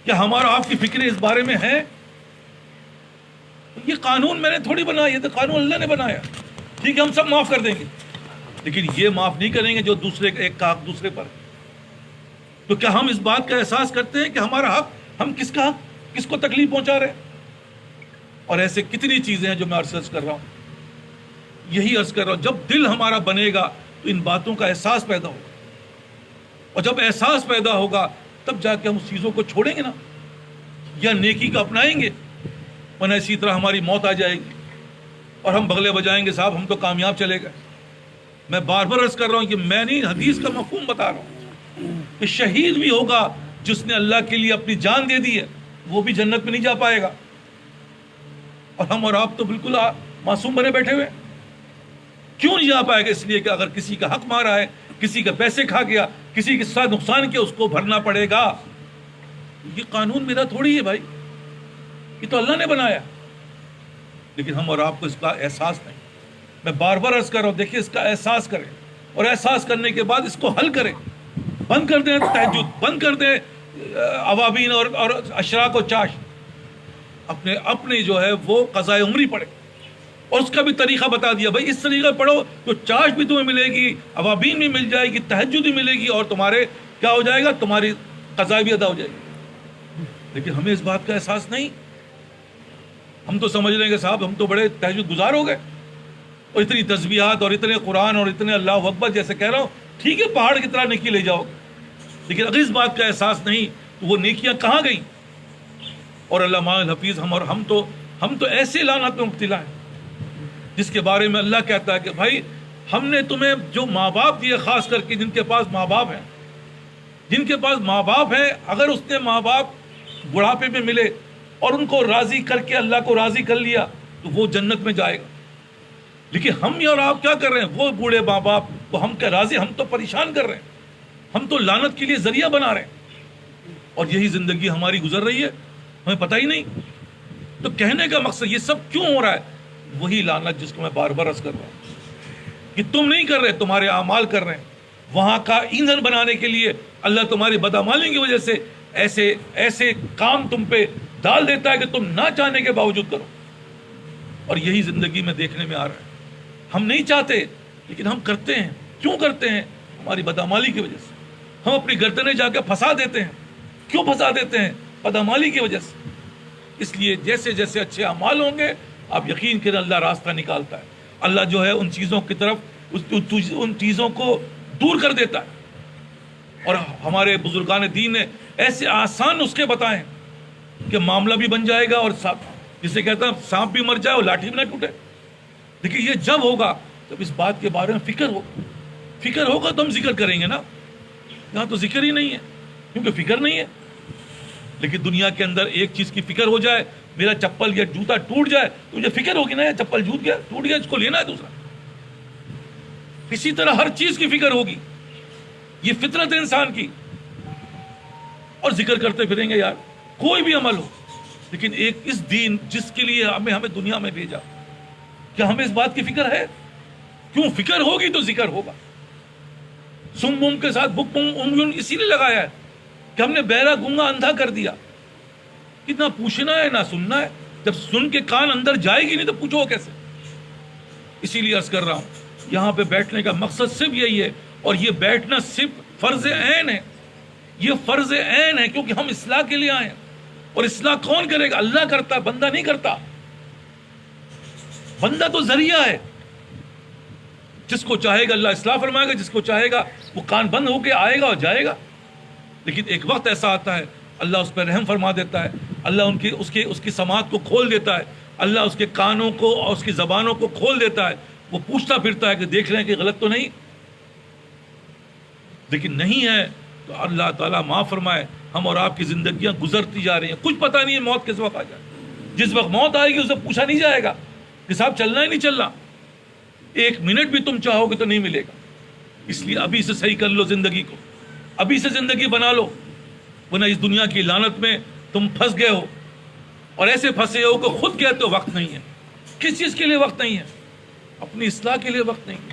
کیا ہمارا آپ کی فکر اس بارے میں ہے؟ یہ قانون میں نے تھوڑی بنایا، یہ تو قانون اللہ نے بنایا. ٹھیک ہے ہم سب معاف کر دیں گے، لیکن یہ معاف نہیں کریں گے جو دوسرے ایک کا حق دوسرے پر. تو کیا ہم اس بات کا احساس کرتے ہیں کہ ہمارا حق، ہم کس کا حق کس کو تکلیف پہنچا رہے ہیں؟ اور ایسے کتنی چیزیں ہیں جو میں عرض کر رہا ہوں. یہی عرض کر رہا ہوں، جب دل ہمارا بنے گا تو ان باتوں کا احساس پیدا ہوگا، اور جب احساس پیدا ہوگا تب جا کے ہم اس چیزوں کو چھوڑیں گے نا، یا نیکی کا اپنائیں گے. ورنہ اسی طرح ہماری موت آ جائے گی اور ہم بغلے بجائیں گے صاحب ہم تو کامیاب چلے گئے. میں بار بار عرض کر رہا ہوں کہ میں نہیں، حدیث کا مفہوم بتا رہا ہوں کہ شہید بھی ہوگا جس نے اللہ کے لیے اپنی جان دے دی ہے، وہ بھی جنت میں نہیں جا پائے گا. اور ہم اور آپ تو بالکل معصوم بنے بیٹھے ہوئے. کیوں نہیں جا پائے گا؟ اس لیے کہ اگر کسی کا حق مارا ہے، کسی کا پیسے کھا گیا، کسی کے ساتھ نقصان کیا، اس کو بھرنا پڑے گا. یہ قانون میرا تھوڑی ہے بھائی، یہ تو اللہ نے بنایا. لیکن ہم اور آپ کو اس کا احساس نہیں. میں بار بار عرض کر رہا ہوں، دیکھیے اس کا احساس کریں، اور احساس کرنے کے بعد اس کو حل کریں. بند کر دیں تہجد، بند کر دیں عوابین اور اشراق و چاش. اپنے جو ہے وہ قضاء عمری پڑھے، اور اس کا بھی طریقہ بتا دیا، بھائی اس طریقہ پڑھو تو چاش بھی تمہیں ملے گی، عوابین بھی مل جائے گی، تہجد بھی ملے گی، اور تمہارے کیا ہو جائے گا، تمہاری قضا بھی ادا ہو جائے گی. لیکن ہمیں اس بات کا احساس نہیں. ہم تو سمجھ رہے ہیں کہ صاحب ہم تو بڑے تہجد گزار ہو گئے، اور اتنی تسبیحات اور اتنے قرآن اور اتنے اللہ اکبر، جیسے کہہ رہا ہوں ٹھیک ہے پہاڑ کی طرح نیکی لے جاؤ گے، لیکن اگر اس بات کا احساس نہیں تو وہ نیکیاں کہاں گئیں؟ اور علامہ الحفیظ ہم تو ایسے لعنت میں مبتلا ہیں جس کے بارے میں اللہ کہتا ہے کہ بھائی ہم نے تمہیں جو ماں باپ دیے، خاص کر کے جن کے پاس ماں باپ ہیں، اگر اس نے ماں باپ بڑھاپے میں ملے اور ان کو راضی کر کے اللہ کو راضی کر لیا تو وہ جنت میں جائے گا. لیکن ہم اور آپ کیا کر رہے ہیں؟ وہ بوڑھے ماں باپ کو ہم کیا راضی، ہم تو پریشان کر رہے ہیں، ہم تو لعنت کے لیے ذریعہ بنا رہے ہیں. اور یہی زندگی ہماری گزر رہی ہے، ہمیں پتہ ہی نہیں. تو کہنے کا مقصد یہ سب کیوں ہو رہا ہے؟ وہی لعنت جس کو میں بار بار عرض کر رہا ہوں کہ تم نہیں کر رہے، تمہارے اعمال کر رہے ہیں. وہاں کا ایندھن بنانے کے لیے اللہ تمہاری بدعمالی کی وجہ سے ایسے کام تم پہ ڈال دیتا ہے کہ تم نہ چاہنے کے باوجود کرو. اور یہی زندگی میں دیکھنے میں آ رہا ہے. ہم نہیں چاہتے لیکن ہم کرتے ہیں. کیوں کرتے ہیں؟ ہماری بدعمالی کی وجہ سے. ہم اپنی گردنیں جا کے پھنسا دیتے ہیں. کیوں پھنسا دیتے ہیں؟ بدعمالی کی وجہ سے. اس لیے جیسے جیسے اچھے اعمال ہوں گے آپ یقین کریں اللہ راستہ نکالتا ہے. اللہ جو ہے ان چیزوں کی طرف ان چیزوں کو دور کر دیتا ہے. اور ہمارے بزرگان دین نے ایسے آسان نسخے بتائے کہ معاملہ بھی بن جائے گا، اور جسے کہتا ہے سانپ بھی مر جائے اور لاٹھی بھی نہ ٹوٹے. دیکھیے یہ جب ہوگا جب اس بات کے بارے میں فکر ہوگا تو ہم ذکر کریں گے نا. یہاں تو ذکر ہی نہیں ہے کیونکہ فکر نہیں ہے. لیکن دنیا کے اندر ایک چیز کی فکر ہو جائے، میرا چپل یا جوتا ٹوٹ جائے تو مجھے فکر ہوگی نا، چپل ٹوٹ گیا، اس کو لینا ہے دوسرا. اسی طرح ہر چیز کی فکر ہوگی، یہ فطرت ہے انسان کی. اور ذکر کرتے پھریں گے یار کوئی بھی عمل ہو. لیکن ایک اس دین جس کے لیے ہمیں دنیا میں بھیجا، کیا ہمیں اس بات کی فکر ہے؟ کیوں فکر ہوگی تو ذکر ہوگا. سم کے ساتھ بکم اسی لیے لگایا ہے کہ ہم نے بہرا گونگا اندھا کر دیا. کتنا پوچھنا ہے نہ سننا ہے. جب سن کے کان اندر جائے گی نہیں تو پوچھو کیسے. اسی لیے عرض کر رہا ہوں یہاں پہ بیٹھنے کا مقصد صرف یہی ہے، اور یہ بیٹھنا صرف فرض عین ہے. یہ فرض عین ہے کیونکہ ہم اصلاح کے لیے آئے ہیں. اور اصلاح کون کرے گا؟ اللہ کرتا ہے، بندہ نہیں کرتا. بندہ تو ذریعہ ہے. جس کو چاہے گا اللہ اصلاح فرمائے گا، جس کو چاہے گا وہ کان بند ہو کے آئے گا اور جائے گا. لیکن ایک وقت ایسا آتا ہے اللہ اس پہ رحم فرما دیتا ہے. اللہ اس کی سماعت کو کھول دیتا ہے. اللہ اس کے کانوں کو اور اس کی زبانوں کو کھول دیتا ہے. وہ پوچھتا پھرتا ہے کہ دیکھ رہے ہیں کہ غلط تو نہیں. لیکن نہیں ہے تو اللہ تعالیٰ معاف فرمائے ہم اور آپ کی زندگیاں گزرتی جا رہی ہیں. کچھ پتہ نہیں ہے موت کس وقت آ جائے. جس وقت موت آئے گی اسے پوچھا نہیں جائے گا کہ صاحب چلنا ہی نہیں چلنا. ایک منٹ بھی تم چاہو گے تو نہیں ملے گا. اس لیے ابھی سے صحیح کر لو زندگی کو، ابھی سے زندگی بنا لو، ورنہ اس دنیا کی لعنت میں تم پھنس گئے ہو. اور ایسے پھنسے ہو کہ خود کہتے ہو وقت نہیں ہے. کس چیز کے لیے وقت نہیں ہے؟ اپنی اصلاح کے لیے وقت نہیں ہے.